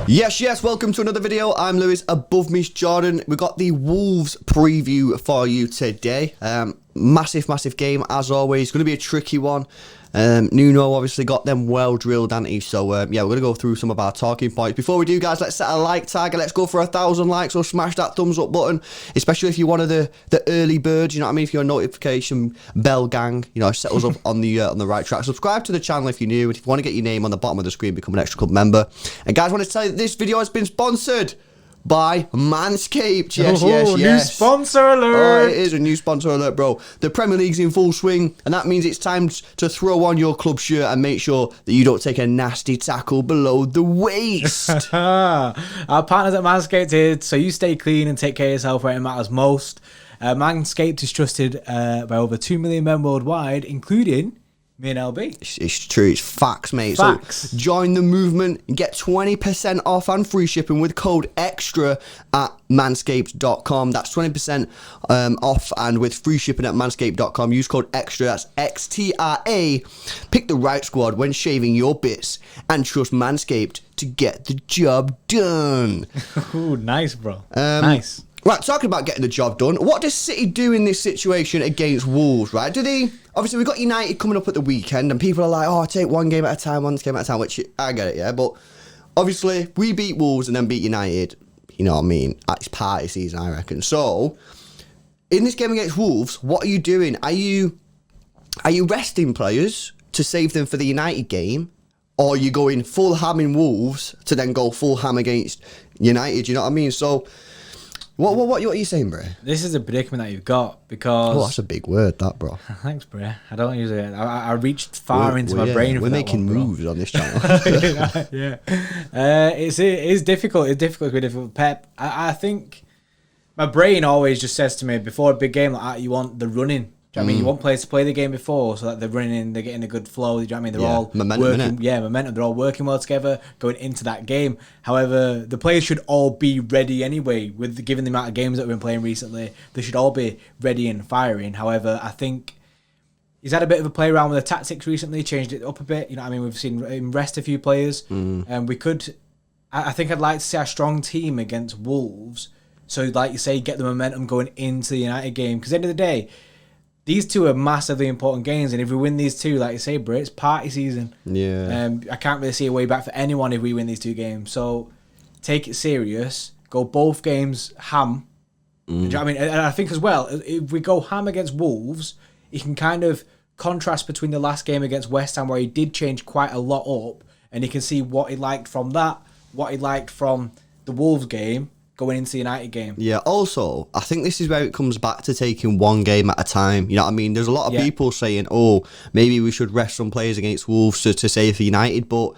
Yes, welcome to another video. I'm Lewis, above me's Jordan. We got the Wolves preview for you today. Massive game, as always. It's going to be a tricky one. Nuno obviously got them well drilled, hasn't he? So, yeah, we're going to go through some of our talking points. Before we do, guys, let's set a like target. Let's go for 1,000 likes, or smash that thumbs up button, especially if you're one of the early birds, you know what I mean? If you're a notification bell gang, you know, set us up on the right track. Subscribe to the channel if you're new, and if you want to get your name on the bottom of the screen, become an extra club member. And guys, I want to tell you that this video has been sponsored by Manscaped. Yes. New sponsor alert. Oh, it is a new sponsor alert, bro. The Premier League's in full swing, and that means it's time to throw on your club shirt and make sure that you don't take a nasty tackle below the waist. Our partners at Manscaped here, so you stay clean and take care of yourself where it matters most. Manscaped is trusted by over 2 million men worldwide, including me and LB. It's true. It's facts, mate. Facts. So join the movement and get 20% off and free shipping with code EXTRA at manscaped.com. That's 20% off and with free shipping at manscaped.com. Use code EXTRA. That's XTRA. Pick the right squad when shaving your bits and trust Manscaped to get the job done. Ooh, nice, bro. Nice. Right, talking about getting the job done, what does City do in this situation against Wolves, right? Do they... Obviously, we've got United coming up at the weekend, and people are like, oh, take one game at a time, which I get it, yeah? But obviously, we beat Wolves and then beat United, you know what I mean? It's party season, I reckon. So, in this game against Wolves, what are you doing? Are you resting players to save them for the United game? Or are you going full ham in Wolves to then go full ham against United, you know what I mean? So... What are you saying, bro? This is a predicament that you've got because... Oh, that's a big word, that, bro. Thanks, bro. I don't use it. I reached far into my brain. We're making moves on this channel. Yeah. It's difficult. It's difficult to be difficult. Pep, I think my brain always just says to me, before a big game like that, you want the running. Do you know what I mean? You want players to play the game before so that they're running, they're getting a good flow. Do you know what I mean? They're all momentum, working. Yeah, momentum. They're all working well together going into that game. However, the players should all be ready anyway. Given the amount of games that we've been playing recently, they should all be ready and firing. However, I think he's had a bit of a play around with the tactics recently, changed it up a bit. You know what I mean? We've seen him rest a few players, and we could. I think I'd like to see a strong team against Wolves. So, like you say, get the momentum going into the United game, because at the end of the day, these two are massively important games, and if we win these two, like you say, bro, it's party season. Yeah. I can't really see a way back for anyone if we win these two games. So take it serious. Go both games ham. Do you know what I mean? And I think as well, if we go ham against Wolves, you can kind of contrast between the last game against West Ham, where he did change quite a lot up, and you can see what he liked from that, what he liked from the Wolves game, going into the United game. Yeah, also, I think this is where it comes back to taking one game at a time. You know what I mean? There's a lot of people saying, oh, maybe we should rest some players against Wolves to save for United, but,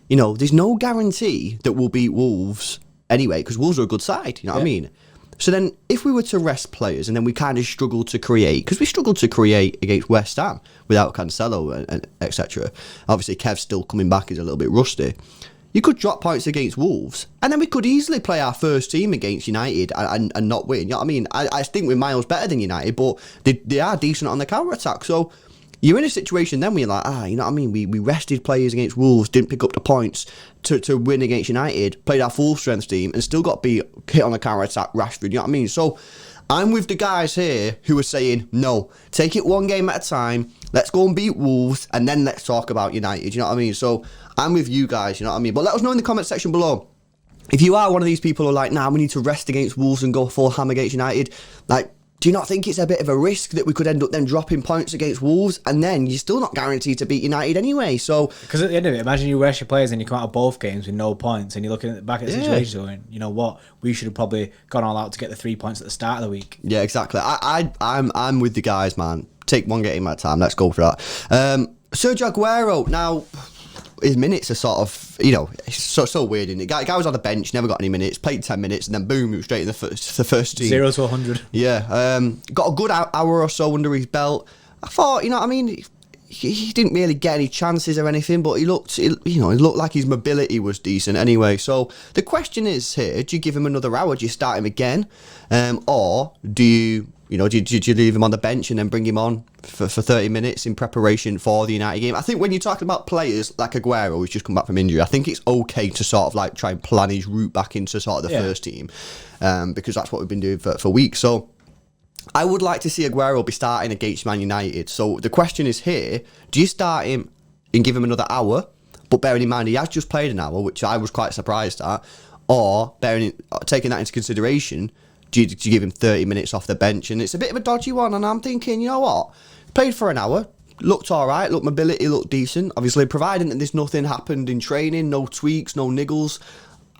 you know, there's no guarantee that we'll beat Wolves anyway, because Wolves are a good side, you know what I mean? So then, if we were to rest players and then we kind of struggle to create, because we struggled to create against West Ham without Cancelo and etc. Obviously, Kev's still coming back, he's a little bit rusty. You could drop points against Wolves, and then we could easily play our first team against United and not win. You know what I mean? I think we're miles better than United, but they are decent on the counter-attack. So you're in a situation then where you're like, you know what I mean? We rested players against Wolves, didn't pick up the points to win against United, played our full-strength team, and still got hit on the counter-attack, Rashford. You know what I mean? So I'm with the guys here who are saying, no, take it one game at a time. Let's go and beat Wolves, and then let's talk about United. You know what I mean? So I'm with you guys, you know what I mean? But let us know in the comment section below. If you are one of these people who are like, nah, we need to rest against Wolves and go full ham against United, like, do you not think it's a bit of a risk that we could end up then dropping points against Wolves, and then you're still not guaranteed to beat United anyway? So, because at the end of it, imagine you rest your players and you come out of both games with no points, and you're looking back at the situation going, you know what, we should have probably gone all out to get the 3 points at the start of the week. Yeah, exactly. I'm with the guys, man. Take one game at a time. Let's go for that. Sergio Aguero. Now, his minutes are sort of, you know, it's so weird, isn't it? Guy was on the bench, never got any minutes, played 10 minutes, and then boom, he was straight in the first team. 0 to 100. Yeah. Got a good hour or so under his belt. I thought, you know what I mean? He didn't really get any chances or anything, but he looked like his mobility was decent anyway. So the question is here, do you give him another hour? Do you start him again? Or do you You know, did you leave him on the bench and then bring him on for 30 minutes in preparation for the United game? I think when you're talking about players like Aguero, who's just come back from injury, I think it's okay to sort of like try and plan his route back into sort of the first team, because that's what we've been doing for weeks. So I would like to see Aguero be starting against Man United. So the question is here, do you start him and give him another hour? But bearing in mind, he has just played an hour, which I was quite surprised at. Or taking that into consideration, do you give him 30 minutes off the bench? And it's a bit of a dodgy one. And I'm thinking, you know what? Played for an hour. Looked all right. Looked mobility looked decent. Obviously, providing that there's nothing happened in training, no tweaks, no niggles,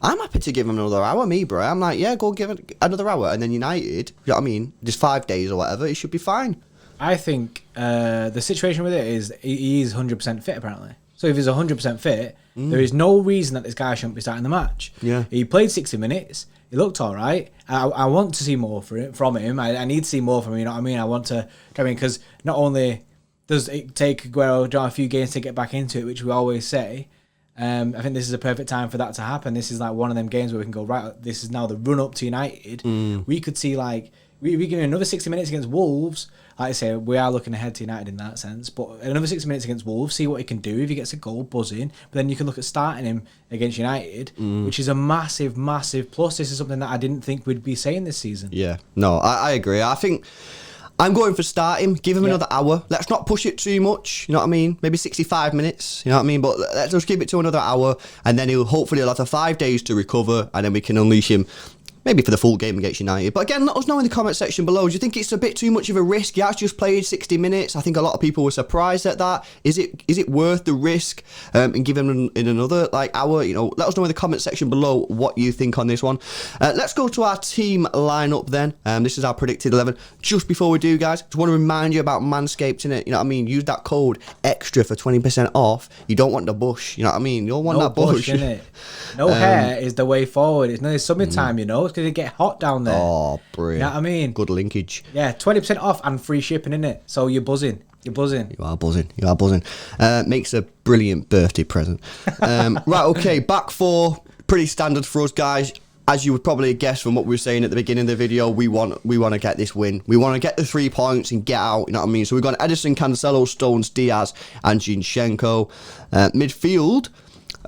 I'm happy to give him another hour, bro. I'm like, yeah, go give it another hour. And then United, you know what I mean? Just 5 days or whatever, he should be fine. I think the situation with it is he is 100% fit, apparently. So if he's 100% fit, there is no reason that this guy shouldn't be starting the match. Yeah. He played 60 minutes. He looked all right. I want to see more from him. I need to see more from him, you know what I mean? I want to, because not only does it take Aguero a few games to get back into it, which we always say, I think this is a perfect time for that to happen. This is like one of them games where we can go, right, this is now the run-up to United. We could see, like, we give him another 60 minutes against Wolves. Like I say, we are looking ahead to United in that sense. But another 60 minutes against Wolves, see what he can do. If he gets a goal, buzzing. But then you can look at starting him against United, which is a massive, massive plus. This is something that I didn't think we'd be saying this season. Yeah, no, I agree. I think I'm going for start him. Give him another hour. Let's not push it too much. You know what I mean? Maybe 65 minutes. You know what I mean? But let's just give it to another hour. And then he'll have 5 days to recover. And then we can unleash him maybe for the full game against United. But again, let us know in the comment section below. Do you think it's a bit too much of a risk? He has just played 60 minutes. I think a lot of people were surprised at that. Is it worth the risk and give him in another hour? You know, let us know in the comment section below what you think on this one. Let's go to our team lineup then. This is our predicted 11. Just before we do, guys, just want to remind you about Manscaped, innit? You know what I mean? Use that code extra for 20% off. You don't want the bush. You know what I mean? You don't want that bush. Innit? No hair is the way forward. It's nearly summertime, you know. It's going to get hot down there. Oh, brilliant. You know what I mean? Good linkage. Yeah, 20% off and free shipping, innit? So you're buzzing. You're buzzing. You are buzzing. You are buzzing. Makes a brilliant birthday present. Right, okay, back four. Pretty standard for us, guys. As you would probably guess from what we were saying at the beginning of the video, we want to get this win. We want to get the 3 points and get out, you know what I mean? So we've got Edison, Cancelo, Stones, Diaz, and Zinchenko. Midfield,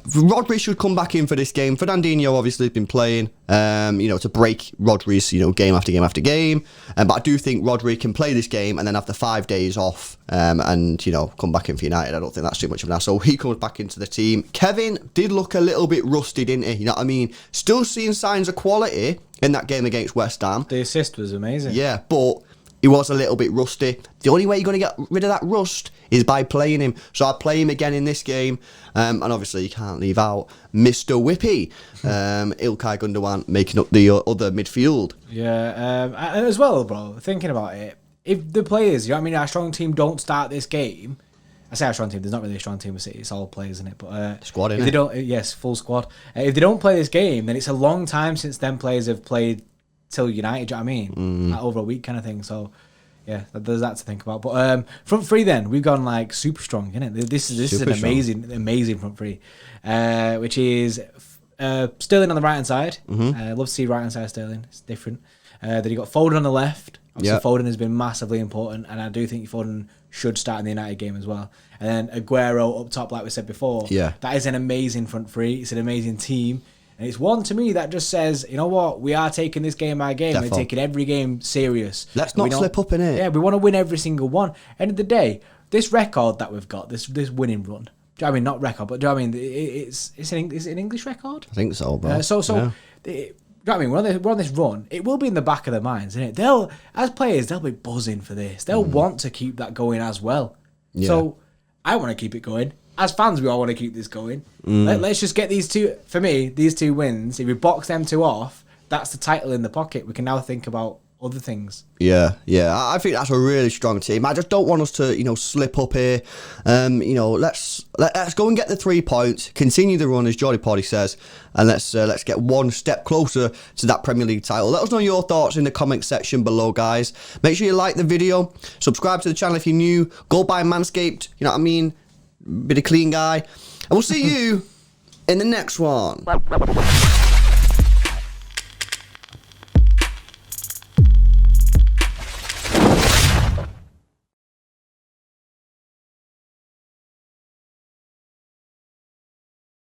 Rodri should come back in for this game. Fernandinho obviously has been playing, to break Rodri's, game after game after game. But I do think Rodri can play this game and then have the 5 days off and come back in for United. I don't think that's too much of an hassle. He comes back into the team. Kevin did look a little bit rusty, didn't he? You know what I mean? Still seeing signs of quality in that game against West Ham. The assist was amazing. Yeah, but he was a little bit rusty. The only way you're going to get rid of that rust is by playing him. So I'll play him again in this game. And obviously you can't leave out Mr. Whippy. Ilkay Gundogan making up the other midfield. Yeah, and as well, bro, thinking about it, if the players, our strong team don't start this game, I say our strong team, there's not really a strong team of City, it's all players in it. But squad, if they don't, yes, full squad. If they don't play this game, then it's a long time since them players have played till United, do you know what I mean? Like over a week kind of thing. So yeah, there's that to think about. But front three then, we've gone super strong, isn't it? This is an amazing front three, which is Sterling on the right hand side. Love to see right hand side Sterling. It's different. Then you got Foden on the left. Obviously, Foden has been massively important, and I do think Foden should start in the United game as well. And then Aguero up top, like we said before. Yeah, that is an amazing front three. It's an amazing team. And it's one to me that just says, you know what, we are taking this game by game. We're taking every game serious. Let's not slip up in it. Yeah, we want to win every single one. End of the day, this record that we've got, this winning run. Do you know what I mean? Not record, but do you know what I mean? Is it an English record? I think so, bro. Yeah. Do you know what I mean? We're on this run. It will be in the back of their minds, isn't it? As players, they'll be buzzing for this. They'll want to keep that going as well. Yeah. So I want to keep it going. As fans, we all want to keep this going. Let's just get these two wins. If we box them two off, that's the title in the pocket. We can now think about other things. Yeah. I think that's a really strong team. I just don't want us to, slip up here. Let's go and get the 3 points, continue the run, as Jordy Poddy says, and let's get one step closer to that Premier League title. Let us know your thoughts in the comment section below, guys. Make sure you like the video, subscribe to the channel if you're new, go buy Manscaped, you know what I mean? Bit of clean guy. And we'll see you in the next one.